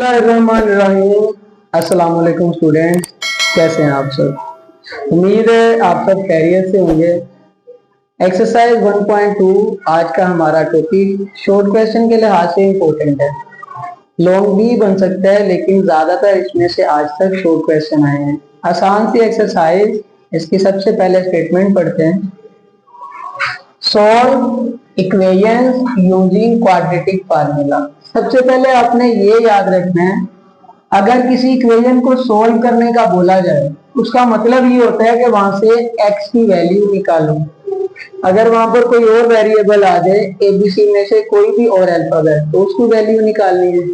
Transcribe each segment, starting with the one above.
अस्सलाम वालेकुम स्टूडेंट्स, कैसे हैं आप सब। उम्मीद है आप सब खैरियत से होंगे। एक्सरसाइज 1.2 आज का हमारा टॉपिक शॉर्ट क्वेश्चन के लिहाज से इम्पोर्टेंट है। लॉन्ग भी बन सकता है लेकिन ज्यादातर इसमें से आज तक शॉर्ट क्वेश्चन आए हैं। आसान सी एक्सरसाइज, इसकी सबसे पहले स्टेटमेंट पढ़ते हैं। Solve equations using quadratic formula. सबसे पहले आपने ये याद रखना है, अगर किसी इक्वेशन को सोल्व करने का बोला जाए उसका मतलब ये होता है कि वहां से x की वैल्यू निकालो। अगर वहां पर कोई और वेरिएबल आ जाए, एबीसी में से कोई भी और अल्फाबेट, तो उसकी वैल्यू निकालनी है।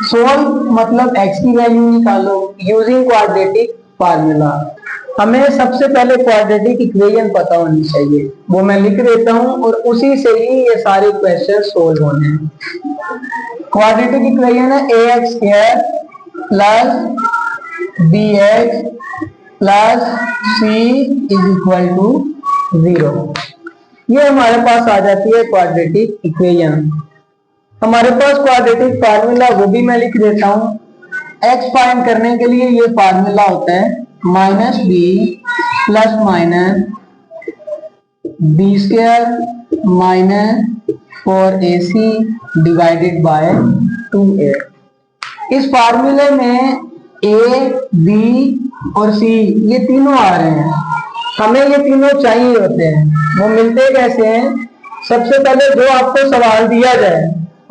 सोल्व मतलब x की वैल्यू निकालो यूजिंग क्वाड्रेटिक फार्मूला। हमें सबसे पहले क्वाड्रेटिक इक्वेशन पता होनी चाहिए, वो मैं लिख देता हूं और उसी से ही ये सारे क्वेश्चन सोल्व होने हैं। क्वाड्रेटिक इक्वेशन है ax square plus bx plus c is equal to 0। ये हमारे पास आ जाती है क्वाड्रेटिक इक्वेशन। हमारे पास क्वाड्रेटिक फार्मूला वो भी मैं लिख देता हूं। x फाइंड करने के लिए ये फार्मूला होता है minus B plus minus B square minus 4ac divided by 2a। इस फार्मूले में a, b और c ये तीनों आ रहे हैं। हमें ये तीनों चाहिए होते हैं। वो मिलते कैसे हैं? सबसे पहले जो आपको सवाल दिया जाए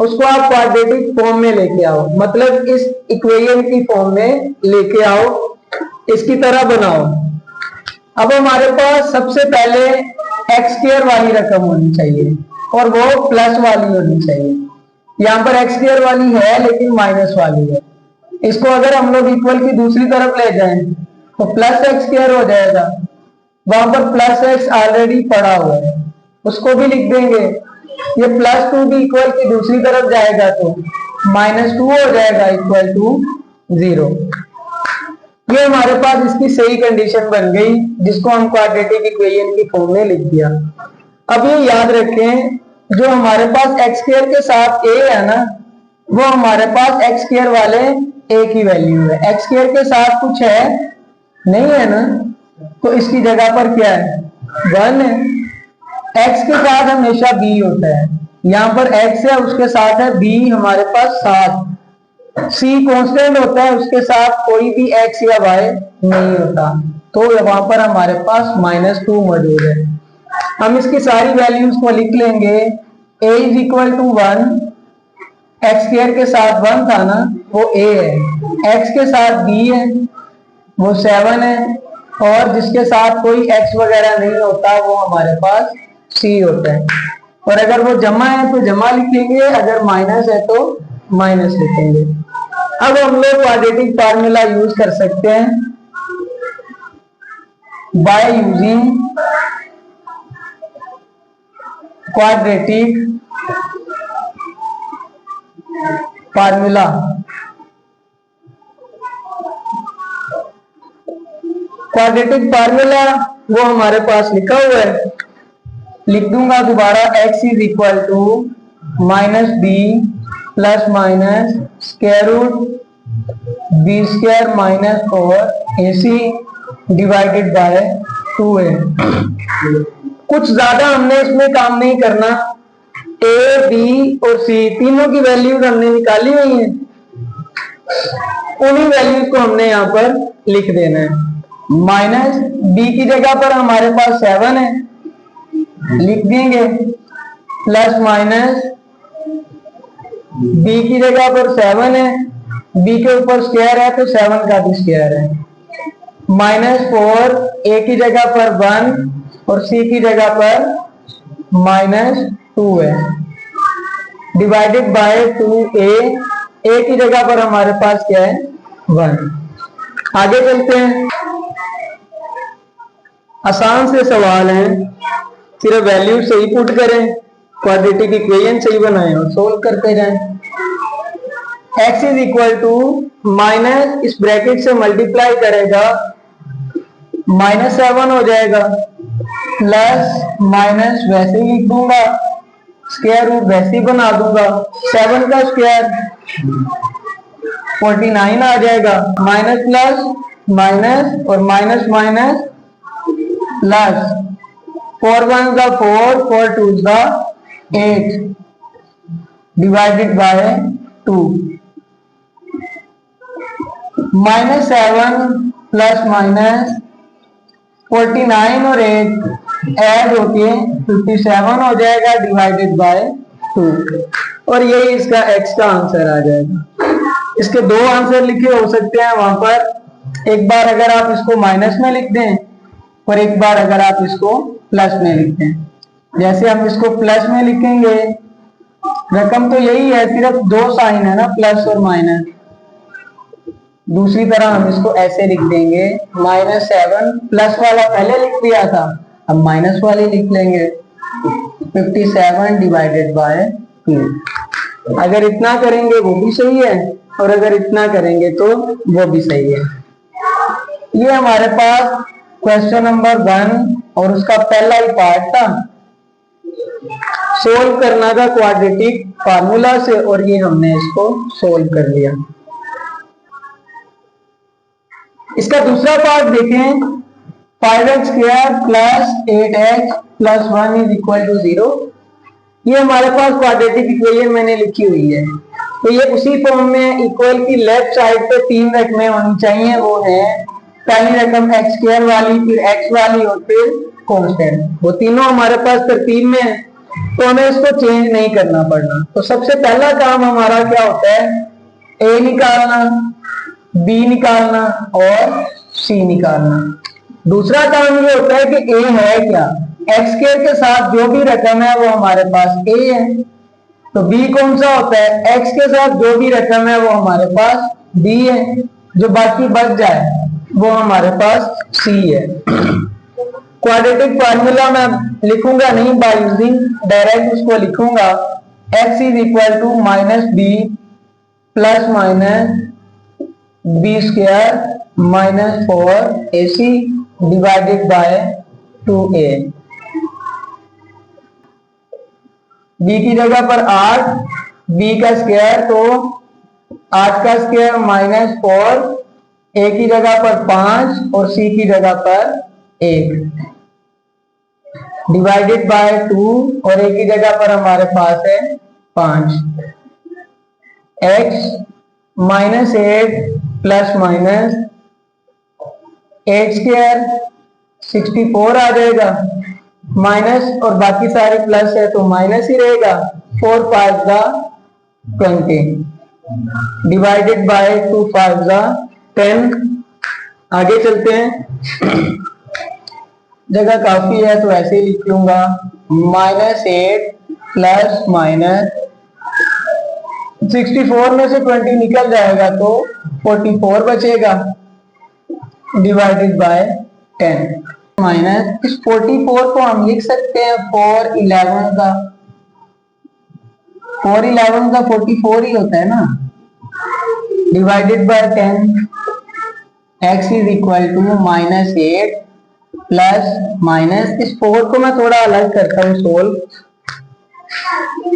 उसको आप क्वाड्रेटिक फॉर्म में लेके आओ, मतलब इस इक्वेशन की फॉर्म में लेके आओ, इसकी तरह बनाओ। अब हमारे पास सबसे पहले एक्स स्क्वायर वाली रकम होनी चाहिए और वो प्लस वाली होनी चाहिए। यहाँ पर एक्स स्क्वायर वाली है लेकिन माइनस वाली है। इसको अगर हम लोग इक्वल की दूसरी तरफ ले जाएं तो प्लस एक्स स्क्वायर हो जाएगा। वहां पर प्लस एक्स ऑलरेडी पड़ा हुआ है, उसको भी लिख देंगे। ये प्लस 2 भी इक्वल की दूसरी तरफ जाएगा तो -2 हो जाएगा इक्वल टू 0। ये हमारे पास इसकी सही कंडीशन बन गई, जिसको हम क्वाड्रेटिक इक्वेशन की फॉर्म में लिख दिया। अब ये याद रखें, जो हमारे पास एक्स स्क्वायर के साथ a है ना, वो हमारे पास एक्स स्क्वायर वाले a की वैल्यू है। एक्स स्क्वायर के साथ कुछ है नहीं है ना, तो इसकी जगह पर क्या है? 1 है। x के साथ हमेशा b होता है। यहाँ पर x है, उसके साथ है b, हमारे पास 7। c कांस्टेंट होता है, उसके साथ कोई भी x या y नहीं होता, तो वहां पर हमारे पास -2 मौजूद है। हम इसकी सारी वैल्यूज को लिख लेंगे। a is equal to 1, x square के साथ 1 था ना, वो a है। x के साथ b है, वो 7 है, और जिसके साथ कोई x वगैरह नहीं होता वो हमारे पास c होता है। और अगर वो जमा है तो जमा लिखेंगे, अगर माइनस है तो माइनस लिखेंगे। अब हम लोग क्वाड्रेटिक फार्मूला यूज कर सकते हैं by using quadratic formula. Quadratic formula वो हमारे पास लिखा हुआ है, लिख दूंगा दोबारा। x is equal to minus B plus minus square root B square minus 4ac divided by 2a। कुछ ज्यादा हमने इसमें काम नहीं करना। a, b और c तीनों की वैल्यूज हमने निकाली हुई है, उन्हीं वैल्यूज को हमने यहाँ पर लिख देना है। माइनस b की जगह पर हमारे पास 7 है, लिख देंगे। प्लस माइनस b की जगह पर 7 है, b के ऊपर स्क्वायर है तो 7 का भी स्क्वायर है। -4 a की जगह पर 1 और c की जगह पर -2 है, डिवाइडेड बाय 2a। a की जगह पर हमारे पास क्या है? 1। आगे चलते हैं। आसान से सवाल है, सिर्फ वैल्यू सही पुट करें, क्वाड्रेटिक इक्वेशन सही बनाएं और सोल्व करते जाएं। x is equal to minus, इस ब्रैकेट से मल्टीप्लाई करेगा, -7 हो जाएगा, प्लस माइनस वैसे ही लिख दूंगा स्क्वायर रूट वैसे ही बना दूंगा, 7 का स्क्वायर 49 आ जाएगा, माइनस प्लस माइनस और माइनस माइनस प्लस, 4 1 का 4, 4 2 का 8 divided by 2, minus 7 plus minus 49 और 8 ऐड होके 57 हो जाएगा डिवाइडेड बाय 2, और यही इसका x का आंसर आ जाएगा। इसके दो आंसर लिखे हो सकते हैं वहां पर, एक बार अगर आप इसको माइनस में लिख दें और एक बार अगर आप इसको प्लस में लिख दें। जैसे हम इसको प्लस में लिखेंगे, रकम तो यही है, सिर्फ दो साइन है ना, प्लस और माइनस। दूसरी तरह हम इसको ऐसे लिख देंगे, -7 प्लस वाला पहले लिख दिया था, अब माइनस वाली लिख लेंगे, 57 डिवाइडेड बाय 2। अगर इतना करेंगे वो भी सही है, और अगर इतना करेंगे तो वो भी सही है। ये हमारे पास क्वेश्चन नंबर 1 और उसका पहला ही पार्ट था, सोल्व करना था क्वाड्रेटिक फार्मूला से, और ये हमने इसको सोल्व कर लिया। इसका दूसरा पार्ट देखें, 5x square plus 8x plus 1 is equal to 0। ये हमारे पास क्वाड्रेटिक इक्वेशन मैंने लिखी हुई है, तो ये उसी फॉर्म में इक्वल की लेफ्ट साइड पे 3 रकमें होनी चाहिए। वो है पहली रकम x स्क्वायर वाली, फिर x वाली और फिर कांस्टेंट। वो तीनों हमारे पास तरतीब में है, तो हमें इसको चेंज नहीं करना पड़ना। तो सबसे पहला काम हमारा क्या होता है, a निकालना, b निकालना और c निकालना। दूसरा काम ये होता है कि a है क्या, x स्क्वायर के साथ जो भी रकम है वो हमारे पास a है, तो b कौन सा होता है, x के साथ जो भी रकम है वो हमारे पास b है, जो बाकी बच जाए वो हमारे पास c है। क्वाड्रेटिक फार्मूला मैं लिखूंगा नहीं बाय यूजिंग, डायरेक्ट उसको लिखूंगा, x is equal to minus B plus minus B square minus 4ac divided by 2a। b की जगह पर 8, b का स्क्वायर तो 8 का स्क्वायर माइनस 4, a की जगह पर 5 और c की जगह पर 1 डिवाइडेड बाय 2, और a की जगह पर हमारे पास है 5। x minus 8 plus minus 8 square 64 आ जाएगा, माइनस और बाकी सारे प्लस है तो माइनस ही रहेगा, 4 5 का 20 डिवाइडेड बाय 2 5 का 10। आगे चलते हैं, जगह काफी है तो ऐसे ही लिख लूंगा, -8 प्लस माइनस 64 में से 20 निकल जाएगा तो 44 बचेगा डिवाइडेड बाय 10 माइनस इस 44 को हम लिख सकते हैं 4 11 का, 4 11 का 44 ही होता है ना, divided by 10। x is equal to -8 plus minus इस 4 को मैं थोड़ा अलग करता हूँ सोल्व,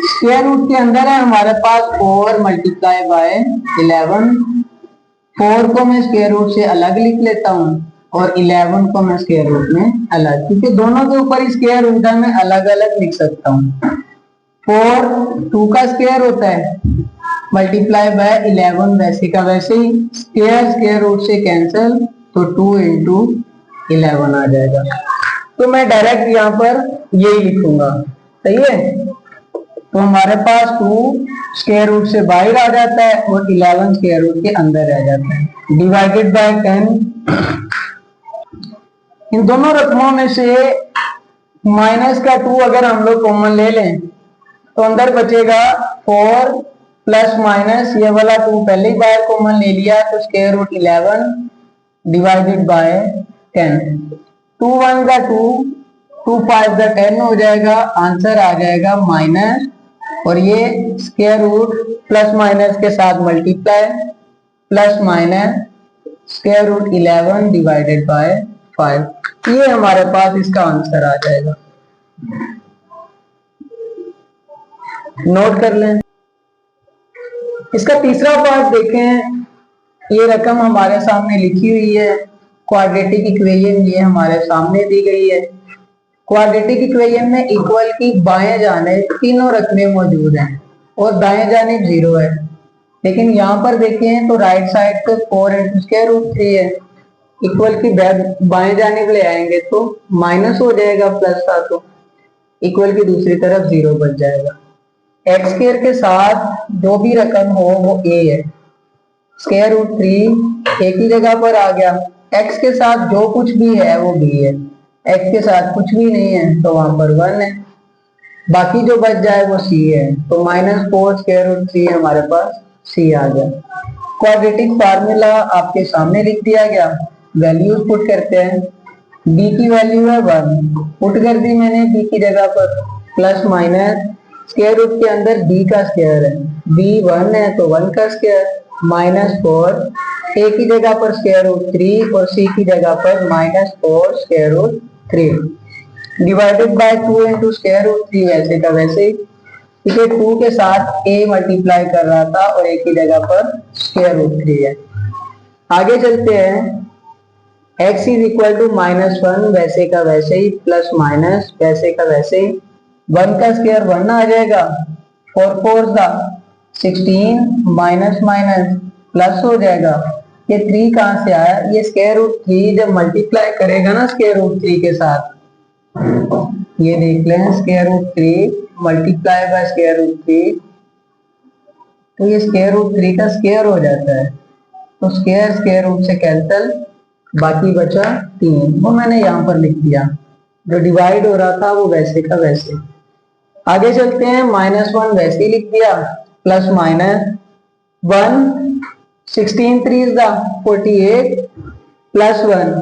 स्क्वायर रूट के अंदर है हमारे पास 4 मल्टीप्लाई बाय 11, 4 को मैं स्क्वायर रूट से अलग लिख लेता हूँ और 11 को मैं स्क्वायर रूट में अलग, क्योंकि दोनों के ऊपर स्क्वायर रूट है मैं अलग अलग लिख सकता हूँ। 4 2 का स्क्वायर होता है मल्टीप्लाई बाय 11 वैसे का वैसे ही, स्क्वायर स्क्वायर रूट से कैंसिल तो 2 इंटू 11 आ जाएगा। तो मैं डायरेक्ट यहाँ पर यही लिखूंगा, सही है। तो हमारे पास 2 स्क्वायर रूट से बाहर आ जाता है और 11 स्क्वायर रूट के अंदर रह जाता है, डिवाइडेड बाय 10। इन दोनों रकमों में से माइनस का 2 अगर हम लोग कॉमन ले लें तो अंदर बचेगा 4 प्लस माइनस ये वाला 2 पहले ही बाहर कॉमन ले लिया तो स्क्वायर रूट 11 डिवाइडेड बाय 10। 2 1 का 2, 2 5 का 10 हो जाएगा, आंसर आ जाएगा माइनस, और ये स्क्वायर रूट प्लस माइनस के साथ multiply plus minus square root 11 divided by 5, ये हमारे पास इसका आंसर आ जाएगा। नोट कर लें। इसका तीसरा पार्ट देखें, ये रकम हमारे सामने लिखी हुई है, क्वाड्रेटिक इक्वेशन ये हमारे सामने दी गई है। क्वाड्रेटिक इक्वेशन में इक्वल की बाएं जानिब तीनों रकमें मौजूद हैं और दाएं जानिब 0 है, लेकिन यहाँ पर देखें तो राइट साइड पे 4 इंटू स्क्वायर रूट 3 है। इक्वल की बाएं जानिब ले आएंगे तो माइनस हो जाएगा, प्लस था तो इक्वल की दूसरी तरफ 0 बच जाएगा। एक्स स्क्वायर के साथ जो भी रकम हो वो a है, स्क्वायर रूट 3 एक ही जगह पर आ गया। x के साथ जो कुछ भी है वो b है, x के साथ कुछ भी नहीं है तो वहां पर 1 है, बाकी जो बच जाए वो c है, तो -4 स्क्वायर रूट 3 हमारे पास c आ गया। क्वाड्रेटिक फार्मूला आपके सामने लिख दिया गया। वैल्यूज पुट करते हैं। b की वैल्यू है 1, पुट कर दी मैंने b की जगह पर, प्लस माइनस स्क्वायर रूट के अंदर b का स्क्वायर है, b 1 है तो 1 का स्क्वायर, -4 a की जगह पर स्क्वायर रूट 3 और c की जगह पर -4 square root 3 divided by 2 into square root 3 वैसे का वैसे ही, क्योंकि 2 के साथ a मल्टीप्लाई कर रहा था और a की जगह पर स्क्वायर रूट 3 है। आगे चलते हैं। x इज इक्वल टू -1 वैसे का वैसे ही, प्लस माइनस वैसे का वैसे ही, 1 का स्क्वायर 1 आ जाएगा, 4 4 16 माइनस माइनस प्लस हो जाएगा। ये 3 कहां से आया, ये स्क्वायर रूट 3 जब मल्टीप्लाई करेगा ना स्क्वायर रूट 3 के साथ, ये देख लें square root 3 multiply by square root 3, तो ये स्क्वायर रूट 3 का स्क्वायर हो जाता है, तो स्क्वायर स्क्वायर रूट से कैंसिल, बाकी बचा 3, वो मैंने यहाँ पर लिख दिया। जो डिवाइड हो रहा था वो वैसे का वैसे। आगे चलते हैं। -1 वैसे ही लिख दिया, प्लस माइनस 1 16 3 48 प्लस 1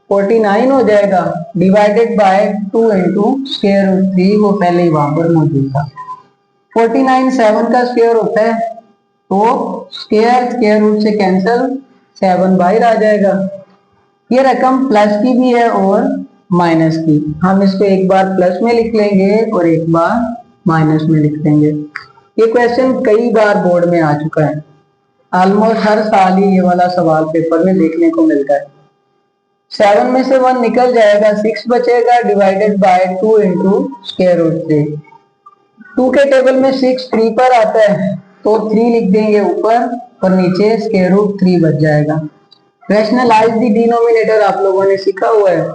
49 हो जाएगा, divided by 2 into square root 3, वो पहले ही वहां पर मौजूद था। 49 7 का स्क्वायर होता है, तो स्क्वायर स्क्वायर रूट से कैंसिल, 7 बाहर आ जाएगा। ये रकम प्लस की भी है और माइनस की, हम इसको एक बार प्लस में लिख लेंगे और एक बार माइनस में लिख लेंगे। ये क्वेश्चन कई बार बोर्ड में आ चुका है, ऑलमोस्ट हर साल ही ये वाला सवाल पेपर में देखने को मिलता है। 7 में से 1 निकल जाएगा, 6 बचेगा, divided by 2 into square root 3। 2 के टेबल में 6 3 पर आता है, तो 3 लिख देंगे ऊपर और नीचे स्क्वायर रूट 3 बच जाएगा। रैशनलाइज द डिनोमिनेटर आप लोगों ने सीखा हुआ है,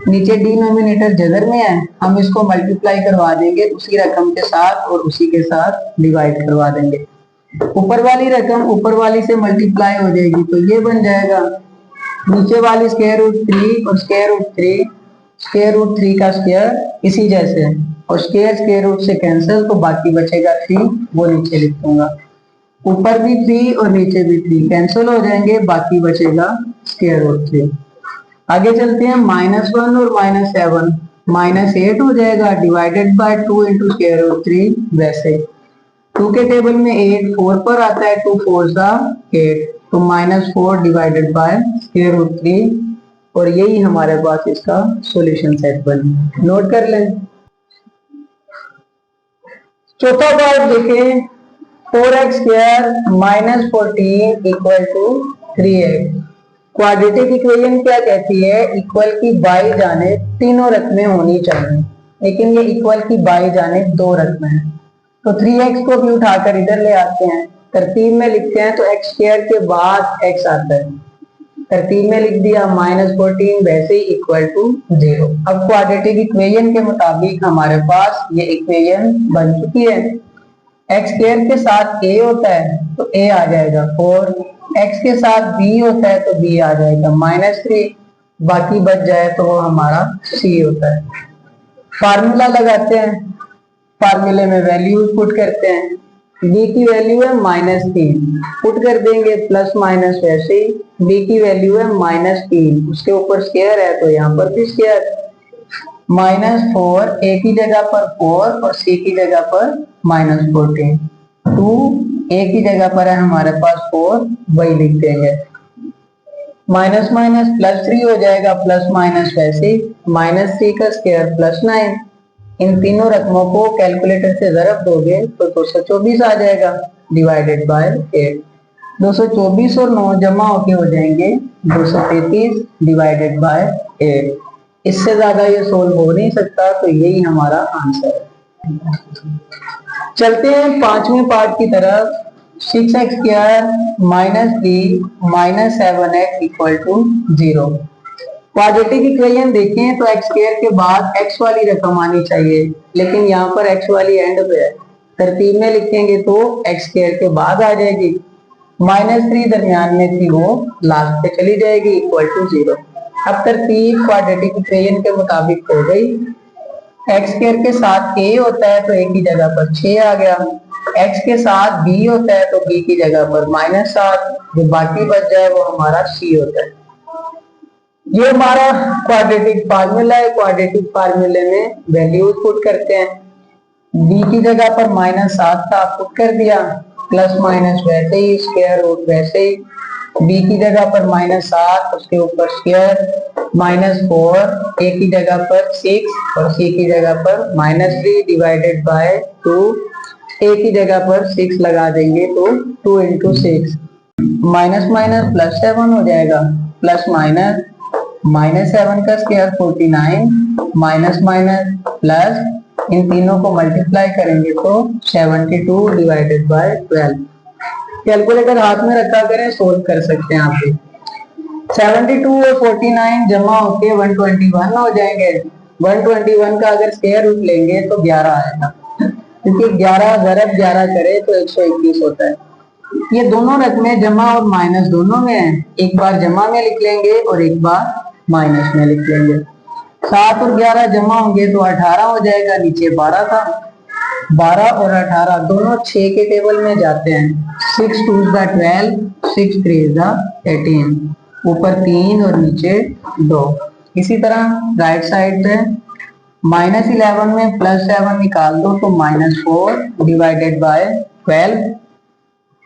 नीचे डिनोमिनेटर जगह में है, हम इसको मल्टीप्लाई करवा देंगे उसी रकम के साथ और उसी के साथ डिवाइड करवा देंगे। ऊपर वाली रकम ऊपर वाली से मल्टीप्लाई हो जाएगी, तो ये बन जाएगा नीचे वाली स्क्वायर रूट 3 और स्क्वायर रूट 3 का स्क्वायर इसी जैसे, और स्क्वायर रूट से कैंसिल, तो बाकी बचेगा 3, वो नीचे लिख दूंगा। ऊपर भी 3 और नीचे भी 3 कैंसिल हो जाएंगे, बाकी बचेगा स्क्वायर रूट 3। आगे चलते हैं। -1 और -7 -8 हो जाएगा, divided by 2 into square root 3 वैसे। 2 के टेबल में 8 4 पर आता है, 2 4 8, तो -4 डिवाइडेड बाय स्क्वायर रूट 3, और यही हमारे पास इसका सॉल्यूशन सेट बना। नोट कर लें। चौथा पार्ट देखें। 4x square -14 equal to 3x। Quadratic equation क्या कहती है, इक्वल की बाई जानिब तीनों रकमें होनी चाहिए, लेकिन ये इक्वल की बाई जानिब 2 रकमें हैं, तो 3x को भी उठाकर इधर ले आते हैं, तरतीब में लिखते हैं, तो x स्क्वायर के बाद x आता है, तरतीब में लिख दिया, -14 वैसे ही इक्वल टू 0। अब क्वाड्रेटिक इक्वेशन के मुताबिक हमारे पास ये इक्वेशन बन चुकी है। x स्क्वायर के साथ a होता है तो a आ जाएगा 4, x के साथ b होता है तो b आ जाएगा -3, बाकी बच जाए तो वो हमारा c होता है। फार्मूला लगाते हैं, फार्मूले में वैल्यूज पुट करते हैं। b की वैल्यू है -3, पुट कर देंगे, प्लस माइनस वैसे ही, b की वैल्यू है -3, उसके ऊपर स्क्वायर है तो यहाँ पर भी स्क्वायर, -4 a की जगह पर 4 और c की जगह पर -14, 2 a की जगह पर है हमारे पास 4, वही लिख देंगे। माइनस माइनस +3 हो जाएगा, प्लस माइनस वैसे ही, -3 का स्क्वायर +9, इन तीनों रकमों को कैलकुलेटर से ज़रब दोगे तो 224 आ जाएगा डिवाइडेड बाय 8। 224 और 9 जमा होके हो जाएंगे 233 डिवाइडेड बाय 8। इससे ज्यादा ये सोल्व हो नहीं सकता, तो यही हमारा आंसर है। चलते हैं पांचवें पार्ट की तरफ। 6x square minus 3 minus 7x equal to 0। Quadratic equation देखें तो x स्क्वायर के बाद x वाली रकम आनी चाहिए, लेकिन यहाँ पर x वाली एंड पे है। तरतीब में लिखेंगे तो x स्क्वायर के बाद आ जाएगी, -3 दरमियान में थी वो लास्ट पे चली जाएगी इक्वल टू 0। अब तरतीब क्वाड्रेटिक इक्वेशन के मुताबिक हो गई। x स्क्वायर के साथ a होता है तो a की जगह पर 6 आ गया, x के साथ b होता है तो b की जगह पर -7, जो बाकी बच जाए वो हमारा c होता है। ये हमारा क्वाड्रेटिक फार्मूला है। क्वाड्रेटिक फार्मूले में वैल्यूज पुट करते हैं। b की जगह पर -7 था, पुट कर दिया, प्लस माइनस वैसे ही, स्क्वायर रूट वैसे ही। b की जगह पर -7, उसके ऊपर स्क्वायर, -4, a की जगह पर 6 और c की जगह पर -3 डिवाइडेड बाय 2। a की जगह पर 6 लगा देंगे तो 2 इंटू 6, माइनस माइनस प्लस 7 हो जाएगा, प्लस माइनस -7 का स्क्वायर 49, माइनस माइनस प्लस, इन तीनों को मल्टीप्लाई करेंगे तो 72 डिवाइडेड बाय 12। कैलकुलेटर हाथ में रखा करें, सोल्व कर सकते हैं आप भी। 72 और 49 जमा होके 121 हो जाएंगे। 121 का अगर स्क्वायर रूट लेंगे तो 11 आएगा, क्योंकि 11 ज़रब 11 करे तो 121 होता है। ये दोनों रकमें जमा और माइनस दोनों में है, एक बार जमा में लिख लेंगे और एक बार माइनस में लिख लेंगे। 7 और 11 जमा होंगे तो 18 हो जाएगा, नीचे 12 था। 12 और 18 दोनों 6 के टेबल में जाते हैं। 6 2 is 12, 6 3 is 18, ऊपर 3 और नीचे 2। इसी तरह राइट साइड पे -11 में +7 निकाल दो तो -4 डिवाइडेड बाय 12।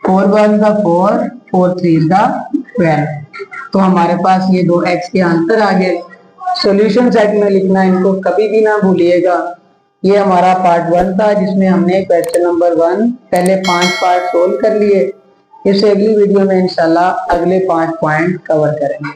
4 1 का 4, 4 3 is 12। तो हमारे पास ये दो x के आंसर आ गए। सॉल्यूशन सेट में लिखना इनको कभी भी ना भूलिएगा। ये हमारा पार्ट 1 था, जिसमें हमने क्वेश्चन नंबर 1 पहले 5 पार्ट सोल्व कर लिए। इससे अगली वीडियो में इंशाल्लाह अगले 5 पॉइंट कवर करेंगे।